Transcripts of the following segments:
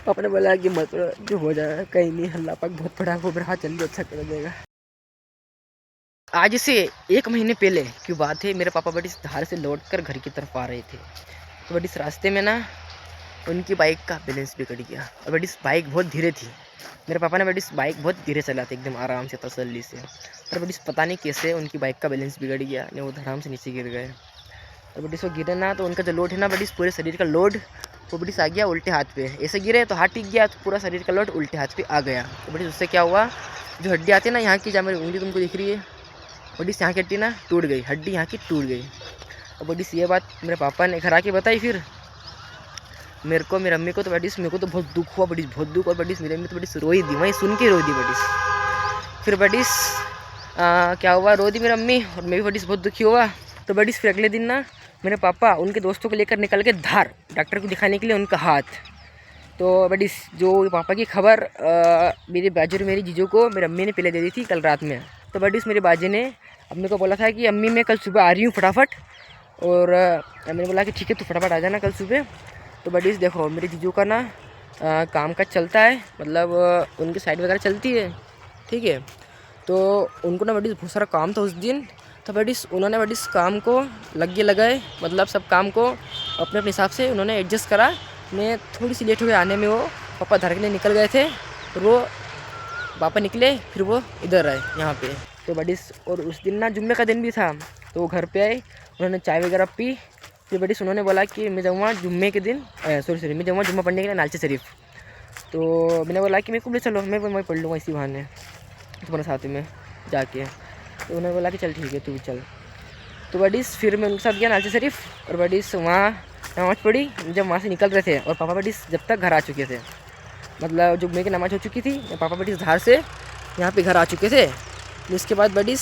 आपने बोला कि मत जो हो जाए कहीं नहीं, अल्लाह पाक बहुत बड़ा वो मेरा हाथ जल्दी अच्छा कर देगा। आज से 1 महीने पहले की बात है, मेरे पापा बड़ी धार से लौटकर घर की तरफ आ रहे थे। तो बड़ी रास्ते में ना उनकी बाइक का बैलेंस बिगड़ गया और बड़ी बाइक बहुत धीरे थी। मेरे पापा ने बड़ी बाइक बहुत धीरे चलाते एकदम आराम से तसल्ली से, और बड़ी पता नहीं कैसे उनकी बाइक का बैलेंस बिगड़ गया, वो धड़ाम से नीचे गिर गए। और बड़ी वो गिरे ना तो उनका जो लोड है ना बड़ी पूरे शरीर का लोड वो बड़ी आ गया उल्टे हाथ पे। ऐसे गिरे तो हाथ टिक गया, तो पूरा शरीर का लोड उल्टे हाथ पे आ गया। तो बड़ी उससे क्या हुआ, जो हड्डी आती है ना यहाँ की, जहाँ मेरी उंगली तुमको दिख रही है, बड़ी यहाँ की हड्डी ना टूट गई, हड्डी यहाँ की टूट गई। और बड़ी ये बात मेरे पापा ने घर आके बताई फिर मेरे को, मेरी अम्मी को। तो बड़ी मेरे को तो बहुत दुख हुआ, बड़ी बहुत दुख। और बड़ी मेरी अम्मी तो बड़ी रोई दी, वहीं सुन के रोई दी बड़ी। फिर बड़ी क्या हुआ, रो दी मेरी अम्मी और मैं भी बड़ी बहुत दुखी हुआ। तो बड़ी फिर अगले दिन ना मेरे पापा उनके दोस्तों को लेकर निकल के धार डॉक्टर को दिखाने के लिए उनका हाथ। तो बड़ी जो पापा की खबर मेरे बाजू और मेरी जीजू को मेरी अम्मी ने पहले दे दी थी कल रात में। तो बड़ी मेरी बाजी ने अम्मी को बोला था कि अम्मी मैं कल सुबह आ रही हूँ फटाफट, और अम्मी ने बोला कि ठीक है तू फटाफट आ जाना कल सुबह। तो बड़ी देखो मेरे जीजू का ना काम का चलता है, मतलब उनकी साइड वगैरह चलती है, ठीक है। तो उनको ना बड़ी बहुत सारा काम था उस दिन। तो बड़ी उन्होंने बड़ी काम को लगाए, मतलब सब काम को अपने अपने हिसाब से उन्होंने एडजस्ट करा। मैं थोड़ी सी लेट हो गई आने में, वो पापा घर के लिए निकल गए थे, और वो पापा निकले फिर वो इधर आए यहाँ पे। तो बड़ी और उस दिन ना जुम्मे का दिन भी था, तो वो घर पे आए, उन्होंने चाय वगैरह पी। फिर बड़ी उन्होंने बोला कि मैं जाऊँगा जुम्मे के दिन, सॉरी मैं जाऊँगा जुम्मा पढ़ने के लिए नालचे शरीफ। तो मैंने बोला कि मेरे को भी चलो, मैं पढ़ लूँगा इसी बहाने तुम्हारे साथ में जाके। तो उन्होंने बोला कि चल ठीक है तू भी चल। तो बड़ी फिर मैं उनके साथ गया नालचे शरीफ, और बड़ी वहाँ नमाज़ पढ़ी। जब वहाँ से निकल रहे थे और पापा बड़ी जब तक घर आ चुके थे, मतलब जुम्मे की नमाज़ हो चुकी थी, पापा बड़ी धार से यहाँ पे घर आ चुके थे। उसके बाद बड़ी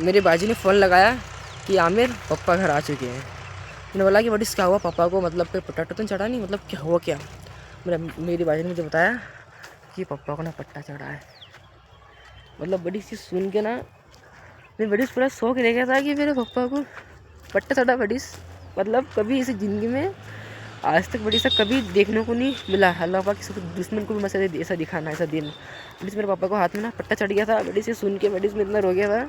मेरे बाजी ने फ़ोन लगाया कि आमिर पापा घर आ चुके हैं। मैंने बोला कि बड़ी क्या हुआ पापा को, मतलब कोई पट्टा तो चढ़ा नहीं, मतलब क्या हुआ क्या। मेरी बाजी ने मुझे बताया कि पापा को ना पट्टा चढ़ा है। मतलब बड़ी चीज़ सुन के ना मैं बड़ी पूरा शौक रह गया था कि मेरे पापा को पट्टा चढ़ा। बड़ी मतलब कभी इस ज़िंदगी में आज तक बड़ी सा कभी देखने को नहीं मिला। अल्लाह पाक किसी दुश्मन को भी मसले ऐसा दिखाना ऐसा दिन। बड़ी मेरे पापा को हाथ में ना पट्टा चढ़ गया था। बड़ी से सुन के बड़ी में इतना रो गया था।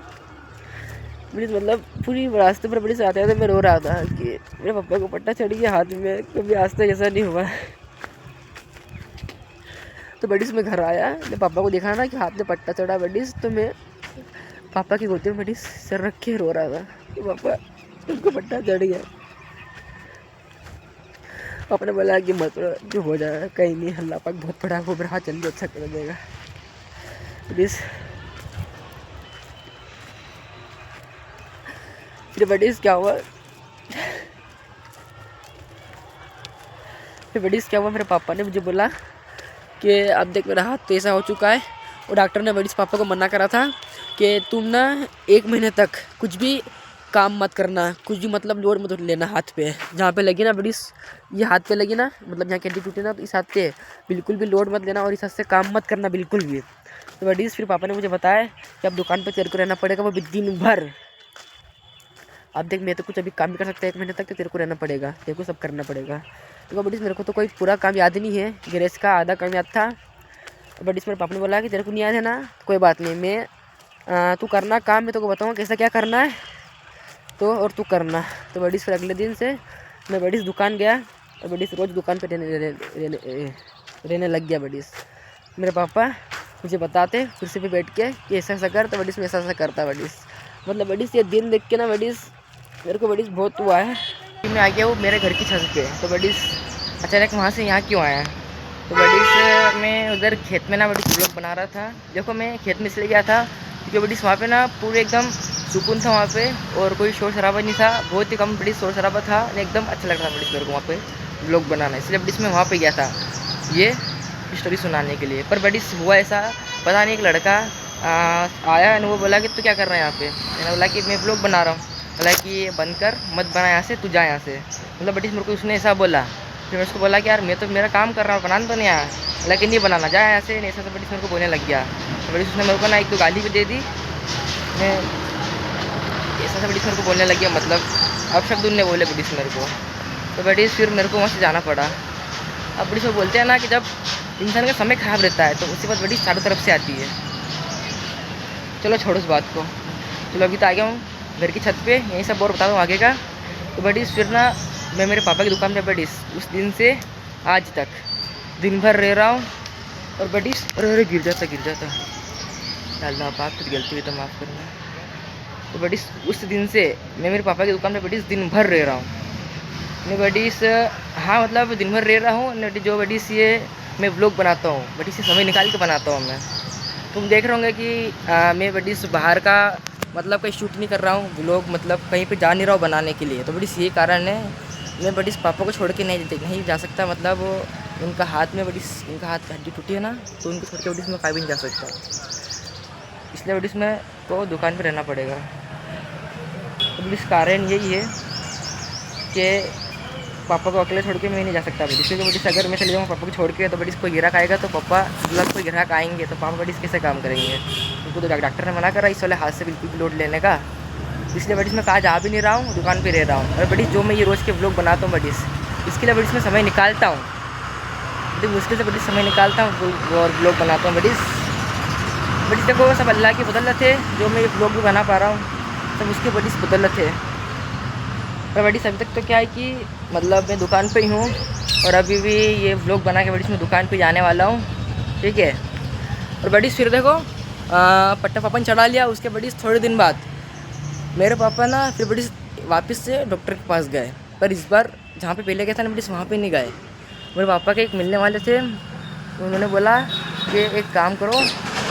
बड़ी मतलब पूरी रास्ते पर बड़ी से आते मैं रो रहा था कि मेरे पापा को पट्टा चढ़ गया हाथ में, कभी आज तक ऐसा नहीं हुआ। तो बड़ी मैं घर आया, मैं पापा को देखा ना कि हाथ में पट्टा चढ़ा बड़ी, तो मैं पापा की गोदी में बड़ी सर रख के रो रहा था कि पापा उनको पट्टा चढ़ गया। पापा ने बोला कि मत जो हो जाए कहीं नहीं, अल्लाह पाक बहुत बड़ा वो मेरा हाथ जल्दी अच्छा कर देगा। बड़ीस फिर बड़ीस क्या हुआ, मेरे पापा ने मुझे बोला कि अब देख मेरा हाथ तो ऐसा हो चुका है, और डॉक्टर ने बड़ी पापा को मना करा था कि तुम ना 1 महीने तक कुछ भी काम मत करना, कुछ भी मतलब लोड मत लेना हाथ पे। जहाँ पे लगी ना बड़ी ये हाथ पे लगी ना, मतलब जहाँ हड्डी टूटी ना, तो इस हाथ पे बिल्कुल भी लोड मत लेना और इस हाथ से काम मत करना बिल्कुल भी। तो बड़ी फिर पापा ने मुझे बताया कि अब दुकान पे तेरे को रहना पड़ेगा वो भी दिन भर। अब देख मैं तो कुछ अभी काम भी कर सकता है 1 महीने तक, तो तेरे को रहना पड़ेगा, तेरे को सब करना पड़ेगा। तो बड़ी मेरे को तो कोई पूरा काम याद नहीं है, गैरेज का आधा काम याद था। बड़ी मेरे पापा ने बोला कि तेरे को नहीं याद है ना, कोई बात नहीं, मैं तू करना काम, मैं तेरे को बताऊँगा कैसा क्या करना है तो, और तू करना। तो बड़ी फिर अगले दिन से मैं बड़ी दुकान गया, और बड़ी रोज़ दुकान पे रहने लग गया। बड़ी मेरे पापा मुझे बताते कुर्सी पे बैठ के कि ऐसा ऐसा कर, तो बड़ी में ऐसा ऐसा करता। बड़ी मतलब बड़ी ये दिन देख के ना बड़ी मेरे को बड़ी बहुत हुआ है कि मैं आ गया वो मेरे घर की छत पे। तो बड़ी अचानक वहाँ से यहाँ क्यों आया, तो बड़ी से मैं उधर खेत में ना बड़ी ब्लॉग बना रहा था। देखो मैं खेत में इसलिए गया था क्योंकि बड़ी वहाँ पे ना पूरे एकदम सुकून था वहाँ पे, और कोई शोर शराबा नहीं था, बहुत ही कम बड़ी शोर शराबा था, एकदम अच्छा लग रहा था बड़ी मेरे को वहाँ पे ब्लॉग बनाना। इसलिए बड़ी मैं वहाँ पे गया था ये स्टोरी सुनाने के लिए। पर बड़ी हुआ ऐसा, पता नहीं एक लड़का आया और वो बोला कि तू क्या कर रहा है यहाँ पे। मैंने बोला कि मैं ब्लॉग बना रहा हूँ। बोला कि ये बंद कर मत बना यहाँ से, तू जा यहाँ से। मतलब बड़ी मेरे को उसने ऐसा बोला। फिर मैं उसको बोला कि यार मैं तो मेरा काम कर रहा हूँ, बनाना तो नहीं आया। लेकिन नहीं बनाना, जा यहाँ से, नहीं ऐसा। तो बड़ी मेरे को बोलने लग गया। तो बड़ी उसने मेरे को ना एक दो गाली भी दे दी। मैं ऐसा से बड़ी मेरे को बोलने लग गया, मतलब अब शब्द उनने बोले बड़ी मेरे को। तो बड़ी फिर मेरे को वहाँ से जाना पड़ा। अब बड़ी सब बोलते हैं ना कि जब इंसान का समय ख़राब रहता है तो उसके बाद बड़ी चारों तरफ से आती है। चलो छोड़ो उस बात को। चलो अभी तो आ गया हूँ घर की छत पे, यही सब और बता दूँ आगे का। तो बड़ी फिर ना मैं मेरे पापा की दुकान पे बड़ी उस दिन से आज तक दिन भर रह रहा हूँ। और बड़ी अरे गिर जाता अल्लाह पाक, कुछ गलती हुई तो माफ़ करना। तो बड़ी उस दिन से मैं मेरे पापा की दुकान पे बड़ी दिन भर रह रहा हूँ। मैं बड़ी हाँ मतलब दिन भर रह रहा हूँ। जो बड़ी ये मैं व्लॉग बनाता हूँ, बड़ी से समय निकाल के बनाता हूँ मैं। तुम देख रहे होंगे कि मैं बड़ी बाहर का मतलब कहीं शूट नहीं कर रहा हूँ व्लॉग, मतलब कहीं पे जा नहीं रहा हूँ बनाने के लिए। तो बड़ी यही कारण है, मैं बड़ी पापा को छोड़ के नहीं जा सकता। मतलब उनका हाथ में बड़ी उनका हाथ हड्डी टूटी है ना, तो उनको छोड़ के बड़ी मैं कहीं भी नहीं जा सकता। इसलिए बड़ी में को दुकान पे रहना पड़ेगा। तो बड़ी कारण यही है कि पापा को अकेले छोड़ के मैं नहीं जा सकता बड़ी। क्योंकि बड़ी अगर मैं चले जाऊँगा पापा को छोड़ के तो बड़ी कोई ग्राहक आएगा तो पापा मतलब कोई ग्राहक आएंगे तो पापा बड़ी कैसे काम करेंगे। उनको तो डॉक्टर ने मना करा इस वाले हाथ से बिल्कुल भी लोड लेने का। इसलिए बड़ी मैं कहा जा भी नहीं रहा हूँ, दुकान पे रह रहा हूँ। और बड़ी जो मैं ये रोज़ के व्लॉग बनाता हूँ बड़ी इसके लिए बड़ी मैं समय निकालता हूँ, बड़ी मुश्किल से बड़ी समय निकालता हूँ और व्लॉग बनाता हूँ बड़ी। देखो सब अल्लाह की बदौलत है जो मैं ये व्लॉग भी बना पा रहा हूँ, सब उसकी बड़ी बदौलत है। पर बड़ी अभी तक तो क्या है कि मतलब मैं दुकान पे ही हूँ और अभी भी ये व्लॉग बना के बड़ी मैं दुकान पे जाने वाला हूँ, ठीक है। और बड़ी फिर देखो पट्टा पापा ने चढ़ा लिया। उसके बड़ी थोड़े दिन बाद मेरे पापा ना फिर बड़ी वापस से डॉक्टर के पास गए। पर इस बार जहाँ पे पहले गए थे ना बड़ी वहाँ पे नहीं गए। मेरे पापा के एक मिलने वाले थे, उन्होंने बोला कि एक काम करो,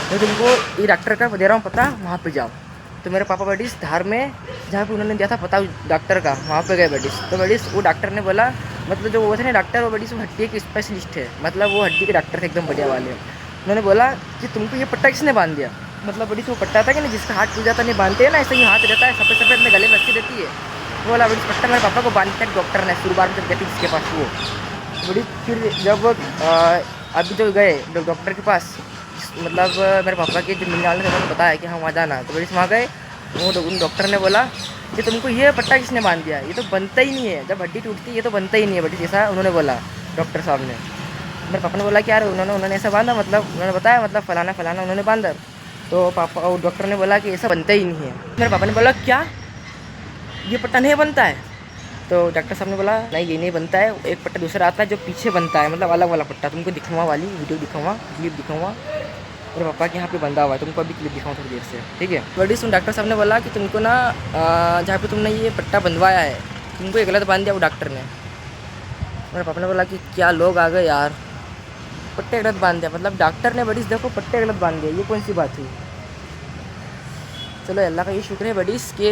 मैं तुमको ये डॉक्टर का दे रहा हूँ पता, वहाँ पे जाओ। तो मेरे पापा बड़ी धार में जहाँ पे उन्होंने दिया था पता डॉक्टर का, वहाँ पे गए बड़ी। तो बड़ी वो डॉक्टर ने बोला, मतलब जो वो थे ना डॉक्टर, वो बड़ी हड्डी के स्पेशलिस्ट है, मतलब वो हड्डी के डॉक्टर थे एकदम बढ़िया वाले। उन्होंने बोला कि तुमको ये पट्टा किसने बांध दिया। मतलब बड़ी वो पट्टा था कि ना जिसका हाथ टूट जाता नहीं बांधते हैं ना, ऐसे ही हाथ रहता है सफ़ेद सफ़ेद में गले में रस्सी रहती है, वो वाला बड़ी पट्टा मेरे पापा को बांध दिया डॉक्टर ने शुरुआत में जब गई थी जिसके पास वो बड़ी। फिर जब अभी जो गए डॉक्टर के पास, मतलब मेरे पापा के जो मिलने वाले थे उन्होंने बताया कि हाँ वहाँ जाना। तो बड़ी वहाँ गए, वो उन डॉक्टर ने बोला कि तुमको ये पट्टा किसने बांध दिया, ये तो बनता ही नहीं है, जब हड्डी टूटती है ये तो बनता ही नहीं है बड़ी, जैसा उन्होंने बोला डॉक्टर साहब ने। मेरे पापा ने बोला कि यार उन्होंने ऐसा बांधा, मतलब उन्होंने बताया मतलब फलाना उन्होंने बांधा। तो पापा और डॉक्टर ने बोला कि ऐसा बनता ही नहीं है। मेरे पापा ने बोला क्या ये पट्टा नहीं बनता है। तो डॉक्टर साहब ने बोला नहीं ये नहीं बनता है, एक पट्टा दूसरा आता है जो पीछे बनता है, मतलब अलग वाला पट्टा। तुमको दिखाऊंगा वाली वीडियो दिखाऊंगा, क्लिप दिखाऊंगा मेरे पापा के यहाँ पे बंधा हुआ है, तुमको अभी क्लिप दिखाऊँ थोड़ी देर से, ठीक है। बड़ी सुन डॉक्टर साहब ने बोला कि तुमको ना जहाँ पे तुमने ये पट्टा बंधवाया है तुमको ये गलत बांध दिया वो डॉक्टर ने। मेरे पापा ने बोला कि क्या लोग आ गए यार, पट्टे गलत बांध दिया, मतलब डॉक्टर ने बड़ी देखो पट्टे गलत बांध दिया, ये कौन सी बात हुई। चलो अल्लाह का ये शुक्र है बड़ी के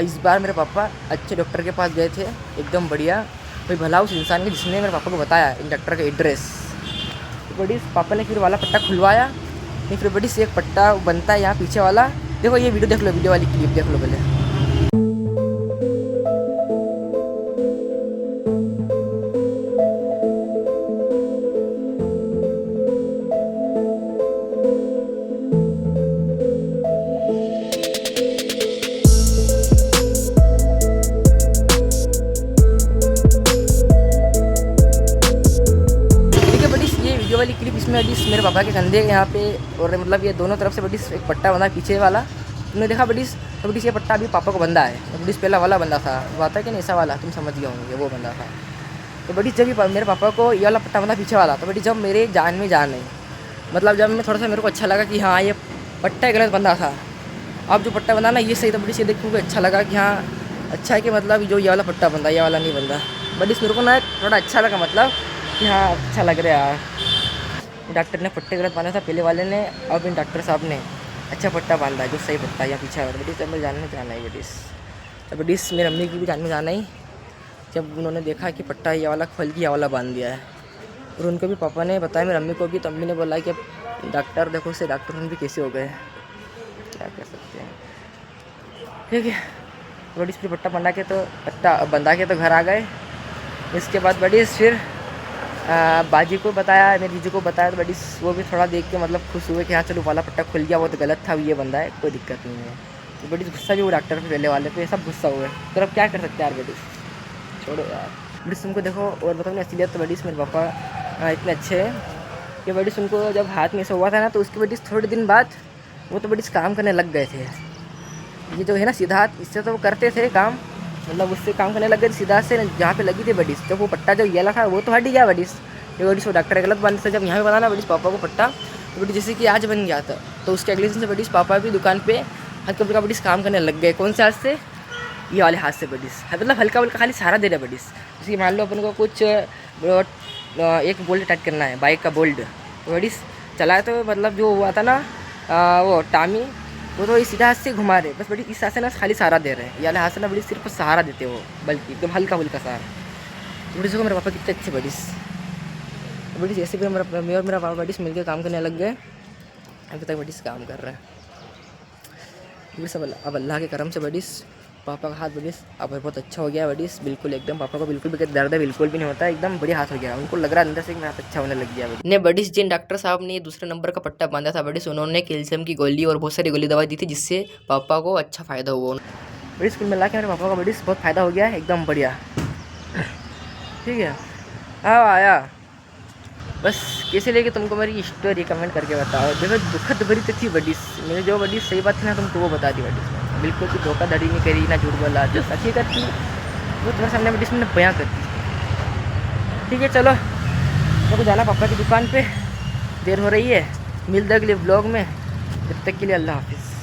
इस बार मेरे पापा अच्छे डॉक्टर के पास गए थे, एकदम बढ़िया कोई भला उस इंसान के जिसने मेरे पापा को बताया इन डॉक्टर का एड्रेस। तो बड़ी पापा ने फिर वाला पट्टा खुलवाया, नहीं फिर बड़ी से एक पट्टा बनता है यहाँ पीछे वाला। देखो ये वीडियो देख लो, वीडियो वाली क्लिप देख लो पहले। वीडियो वाली क्लिप इसमें बड़ी मेरे पापा के कंधे यहाँ पे और मतलब ये दोनों तरफ से बड़ी एक पट्टा बंधा पीछे वाला, तुमने देखा बड़ी। तो बड़ी ये पट्टा अभी पापा को बंधा है, तो बड़ी पहला वाला बंधा था, वो आता है कि नहीं ऐसा वाला, तुम समझ गए होंगे वो बंधा था। तो बड़ी जब मेरे पापा को ये वाला पट्टा बंधा पीछे वाला, तो बड़ी जब मेरे जान में जान नहीं, मतलब जब मैं थोड़ा सा मेरे को अच्छा लगा कि हाँ ये पट्टा गलत बंधा था, अब जो पट्टा बंधा ना ये सही, तो बड़ी से देखने को अच्छा लगा कि हाँ अच्छा है कि मतलब जो ये वाला पट्टा बंधा ये वाला नहीं बंधा। बड़ी मेरे को ना थोड़ा अच्छा लगा, मतलब कि हाँ अच्छा लग रहा है यार। डॉक्टर ने पट्टे गलत बांधा था पहले वाले ने, अब इन डॉक्टर साहब ने अच्छा पट्टा बांधा है जो सही पट्टा या पीछे वाला। बड़ी तब मेरी जान में जाना है बडीस, तो बडीस मेरी अम्मी की भी जान में जाना ही जब उन्होंने देखा कि पट्टा ये वाला खोल के ये वाला बांध दिया है। और उनको भी पापा ने बताया मेरी अम्मी को भी, तो अम्मी ने बोला कि डॉक्टर देखो से डॉक्टर भी कैसे हो गए, क्या कर सकते हैं, ठीक है। बड़ी फिर पट्टा बंधा के तो बंधा के तो घर आ गए। इसके बाद बड़ी फिर बाजी को बताया, मेरी जीजू को बताया, तो बड़ी वो भी थोड़ा देख के मतलब खुश हुए कि हाँ चलो वाला पट्टा खुल गया, वो तो गलत था, ये बंदा है कोई दिक्कत नहीं है। तो बड़ी गुस्सा भी वो डॉक्टर पे पहले वाले पे सब गुस्सा हुए, तो अब क्या कर सकते हैं यार बड़ी, छोड़ो यार। बड़ी तुमको देखो और बताओ ना असलियत तो बड़ी मेरे पापा इतने अच्छे हैं कि बड़ी उनको जब हाथ में से हुआ था ना तो उसकी बड़ी थोड़े दिन बाद वो तो बड़ी काम करने लग गए थे। ये जो है ना सिद्धार्थ, इससे तो वो करते थे काम, मतलब उससे काम करने लग गए सिद्धार्थ से जहाँ पे लगी थी बडिस, जब वो पट्टा जो येला था वो तो हट गया बडिस, ये बडिस वो डॉक्टर गलत बांधे थे, जब यहाँ पे बनाना बडिस पापा को पट्टा तो बडिस जैसे कि आज बन गया था, तो उसके अगले दिन से बडिस पापा भी दुकान पे हल्का फुल्का बडिस काम करने लग गए। कौन से हाथ से? ये वाले हाथ से बडिस, मतलब हल्का फुल्का खाली सहारा दे रहे बडिस। जैसे मान लो अपन को कुछ एक बोल्ट टाइट करना है बाइक का बोल्ट, तो बडिस चलाए तो मतलब जो हुआ था ना वो टामी वो तो इस सीधा हाथ से घुमा रहे, बस बड़ी इस हाथ से ना खाली सहारा दे रहे हैं, ये वाले हाथ से ना बड़ी सिर्फ सहारा देते हो, बल्कि एकदम हल्का फुल्का सहारा। बड़ी को मेरे पापा कितने अच्छे बडिस, बड़ी जैसे भी मेरा पापा बडिस मिलकर काम करने लग गए, अभी तक बडिस काम कर रहा है। बड़ी सब अब अल्लाह के करम से बडिस पापा का हाथ बडिस अब बहुत अच्छा हो गया बडिस, बिल्कुल एकदम पापा को बिल्कुल भी दर्द बिल्कुल भी नहीं होता, एकदम बढ़िया हाथ हो गया, उनको लग रहा है अंदर से मेरा हाथ अच्छा होने लग गया। ने बडिस जिन डॉक्टर साहब ने दूसरे नंबर का पट्टा बांधा था बडिस, उन्होंने कैल्शियम की गोली और बहुत सारी गोली दवा दी थी जिससे पापा को अच्छा फ़ायदा हुआ। बड़ी स्कूल में ला के मेरे पापा का बडिस बहुत फ़ायदा हो गया एकदम बढ़िया। ठीक है, हाँ आया, बस कैसे लेके तुमको मेरी स्टोरी कमेंट करके बताओ। देखो दुखद भरी तो थी बडिस, मेरे जो बडिस सही बात थी ना तुमको वो बता दी बडिस, बिल्कुल भी धोखाधड़ी नहीं करी ना झूठ बोला, जो हकीकत थी वो तुम्हारे सामने बडिस मैंने बयां कर दी। ठीक है चलो मेरे को जाना पापा की दुकान पे, देर हो रही है, मिलते अगले ब्लॉग में, जब तक के लिए अल्लाह हाफिज़।